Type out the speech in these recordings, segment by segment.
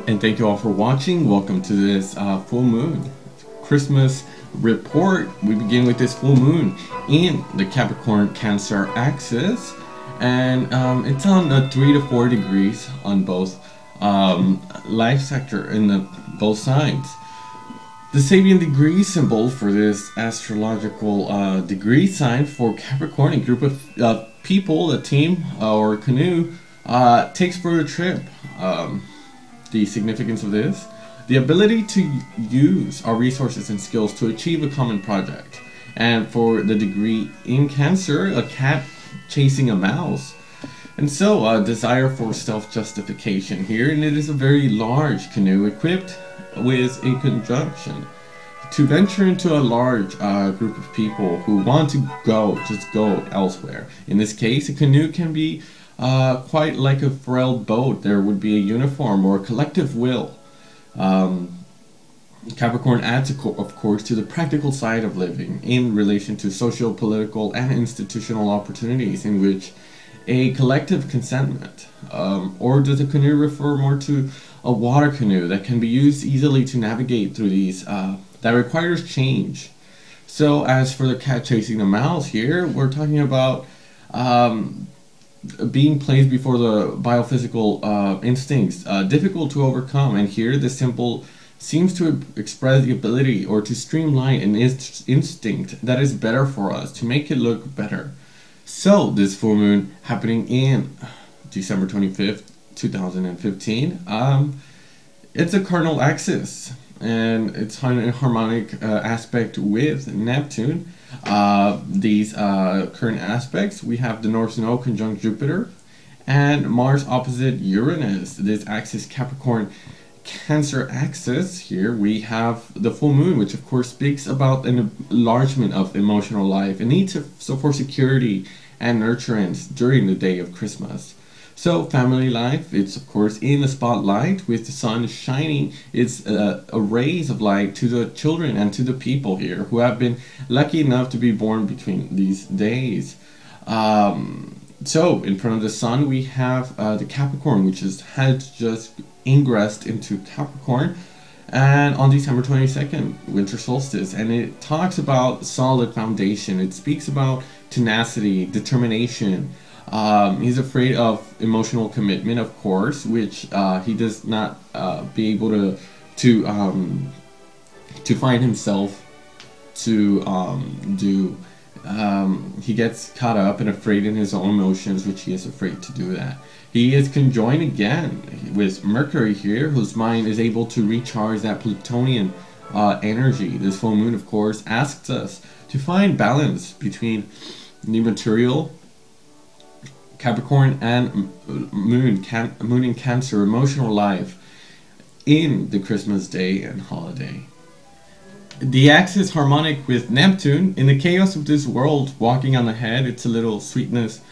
And thank you all for watching. Welcome to this full moon Christmas report. We begin with this full moon in the Capricorn Cancer axis, and it's on 3 to 4 degrees on both life sector in both sides. The Sabian degree symbol for this astrological degree sign for Capricorn, a group of people, a team or canoe, takes for a trip. The significance of this: the ability to use our resources and skills to achieve a common project. And for the degree in Cancer, a cat chasing a mouse. And so a desire for self-justification here, and it is a very large canoe equipped with a conjunction to venture into a large group of people who want to just go elsewhere. In this case, a canoe can be quite like a frail boat. There would be a uniform or a collective will. Capricorn adds, of course, to the practical side of living in relation to social, political, and institutional opportunities in which a collective consentment, or does the canoe refer more to a water canoe that can be used easily to navigate through these, that requires change? So as for the cat chasing the mouse here, we're talking about being placed before the biophysical instincts, difficult to overcome. And here the symbol seems to express the ability or to streamline an instinct that is better for us, to make it look better. So this full moon happening in December 25th, 2015, it's a cardinal axis, and it's in a harmonic aspect with Neptune. These current aspects, we have the North Node conjunct Jupiter and Mars opposite Uranus. This axis, Capricorn Cancer axis, here we have the full moon, which of course speaks about an enlargement of emotional life, a need for security and nurturance during the day of Christmas. So family life, it's of course in the spotlight with the sun shining its rays of light to the children and to the people here who have been lucky enough to be born between these days. So in front of the sun we have the Capricorn, which has just ingressed into Capricorn, and on December 22nd, winter solstice, and it talks about solid foundation. It speaks about tenacity, determination. He's afraid of emotional commitment, of course, which he does not be able to find himself to do. He gets caught up and afraid in his own emotions, which he is afraid to do that. He is conjoined again with Mercury here, whose mind is able to recharge that Plutonian energy. This full moon, of course, asks us to find balance between the material, Capricorn, and moon in Cancer, emotional life in the Christmas day and holiday. The axis harmonic with Neptune. In the chaos of this world, walking on ahead, it's a little sweetness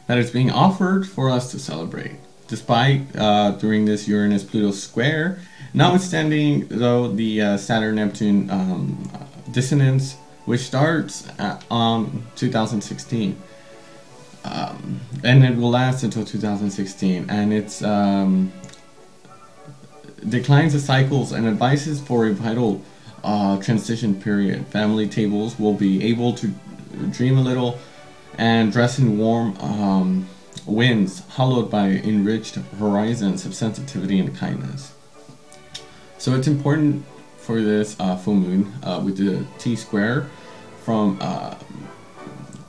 that is being offered for us to celebrate. Despite during this Uranus-Pluto square, notwithstanding though the Saturn-Neptune dissonance, which starts on 2016, and it will last until 2016, and it's declines the cycles and advises for a vital transition period. Family tables will be able to dream a little and dress in warm winds, hollowed by enriched horizons of sensitivity and kindness. So it's important for this full moon with the T-square from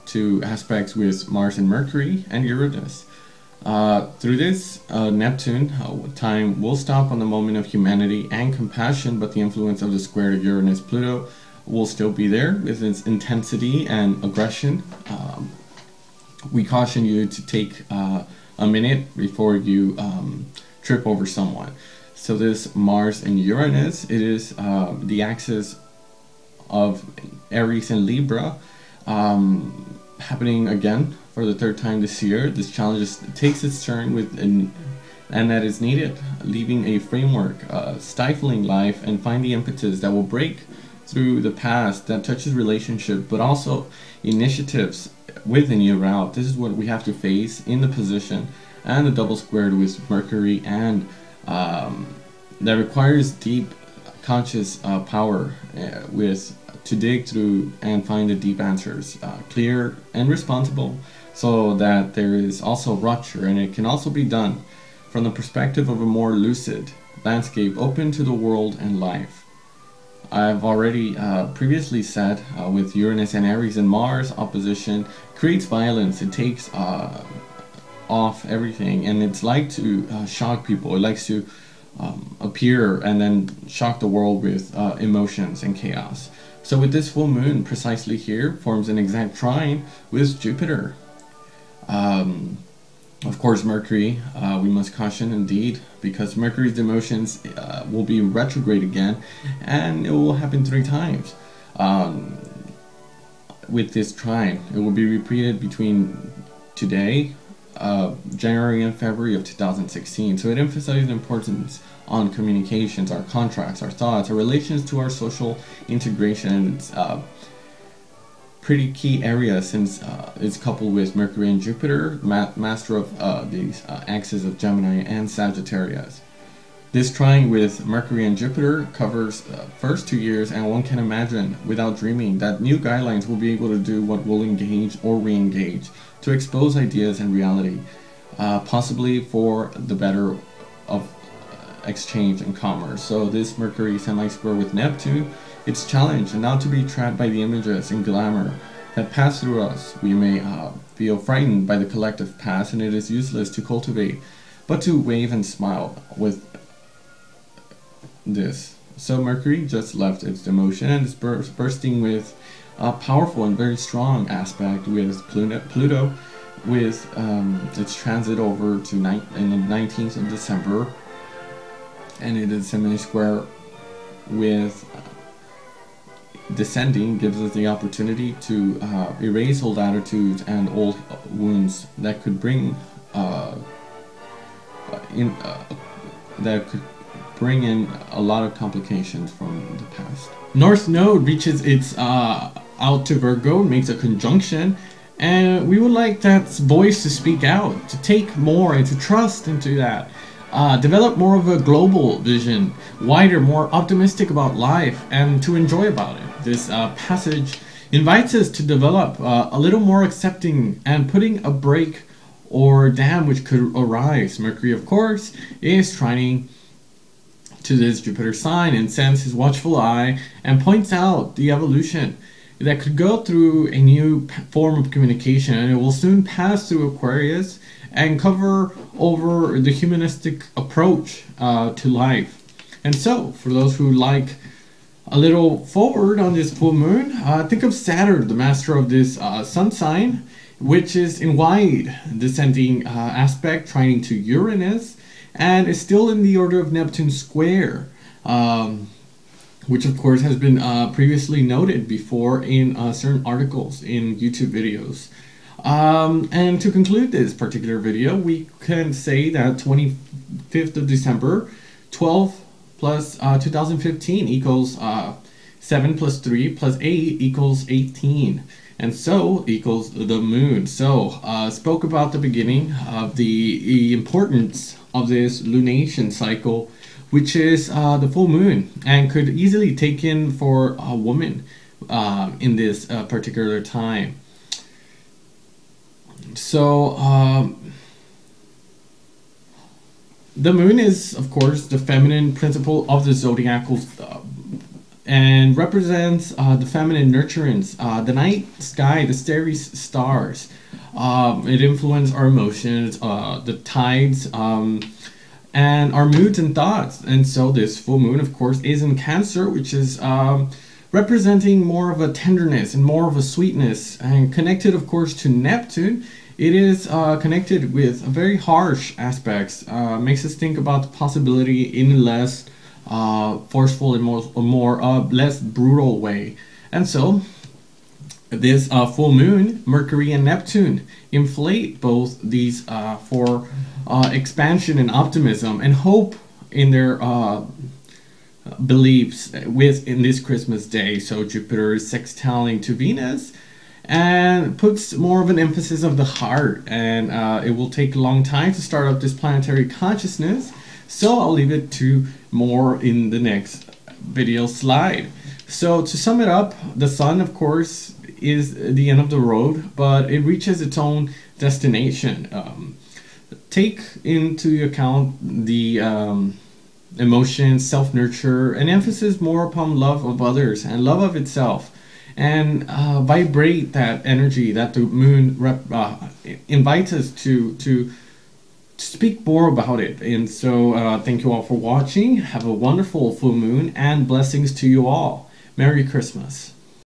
two aspects with Mars and Mercury and Uranus. Through this Neptune, time will stop on the moment of humanity and compassion, but the influence of the square to Uranus-Pluto will still be there with its intensity and aggression. We caution you to take a minute before you trip over someone. So this Mars and Uranus, it is the axis of Aries and Libra, happening again for the third time this year. This challenge takes its turn and that is needed, leaving a framework, stifling life, and find the impetus that will break through the past, that touches relationship, but also initiatives with a new route. This is what we have to face in the position, and the double squared with Mercury and that requires deep conscious power with to dig through and find the deep answers, clear and responsible, so that there is also rupture, and it can also be done from the perspective of a more lucid landscape open to the world and life. I've already previously said with Uranus and Aries and Mars opposition creates violence. It takes off everything, and it's like to shock people. It likes to appear and then shock the world with emotions and chaos. So with this full moon precisely here forms an exact trine with Jupiter. Of course, Mercury, we must caution indeed, because Mercury's emotions will be retrograde again, and it will happen 3 times. With this trine, it will be repeated between today, January and February of 2016. So it emphasizes the importance on communications, our contracts, our thoughts, our relations to our social integration, and it's pretty key area since it's coupled with Mercury and Jupiter, master of these axes of Gemini and Sagittarius. This trine with Mercury and Jupiter covers first 2 years, and one can imagine without dreaming that new guidelines will be able to do what will engage or re-engage to expose ideas and reality, possibly for the better of exchange and commerce. So this Mercury semi-square with Neptune, it's challenged and not to be trapped by the images and glamour that pass through us. We may feel frightened by the collective past, and it is useless to cultivate, but to wave and smile with this. So Mercury just left its demotion and is bursting with a powerful and very strong aspect with Pluto, with its transit over to in the 19th of December, and it is semi-square with descending, gives us the opportunity to erase old attitudes and old wounds that could bring in a lot of complications from the past. North Node reaches its out to Virgo, makes a conjunction, and we would like that voice to speak out, to take more and to trust into that. Develop more of a global vision, wider, more optimistic about life, and to enjoy about it. This passage invites us to develop a little more accepting and putting a break or dam which could arise. Mercury, of course, is trining to this Jupiter sign and sends his watchful eye and points out the evolution that could go through a new form of communication, and it will soon pass through Aquarius and cover over the humanistic approach to life. And so, for those who like a little forward on this full moon, think of Saturn, the master of this sun sign, which is in wide descending aspect, trining to Uranus, and is still in the order of Neptune square, which of course has been previously noted before in certain articles in YouTube videos. And to conclude this particular video, we can say that 25th of December, 12 plus 2015 equals 7 plus 3 plus 8 equals 18. And so equals the moon. So spoke about the beginning of the importance of this lunation cycle, which is the full moon, and could easily take in for a woman in this particular time. So the moon is, of course, the feminine principle of the zodiacal and represents the feminine nurturance, the night sky, the starry stars. It influences our emotions, the tides, and our moods and thoughts. And so this full moon, of course, is in Cancer, which is representing more of a tenderness and more of a sweetness, and connected, of course, to Neptune. It is connected with very harsh aspects, makes us think about the possibility in a less forceful and more less brutal way. And so this full moon, Mercury and Neptune inflate both these for expansion and optimism and hope in their beliefs in this Christmas day. So Jupiter is sextiling to Venus and puts more of an emphasis of the heart, and it will take a long time to start up this planetary consciousness. So I'll leave it to more in the next video slide. So to sum it up, the sun, of course, is the end of the road, but it reaches its own destination. Take into account the emotions, self-nurture, and emphasis more upon love of others and love of itself, and vibrate that energy that the moon invites us to speak more about it. And so thank you all for watching. Have a wonderful full moon, and blessings to you all. Merry Christmas.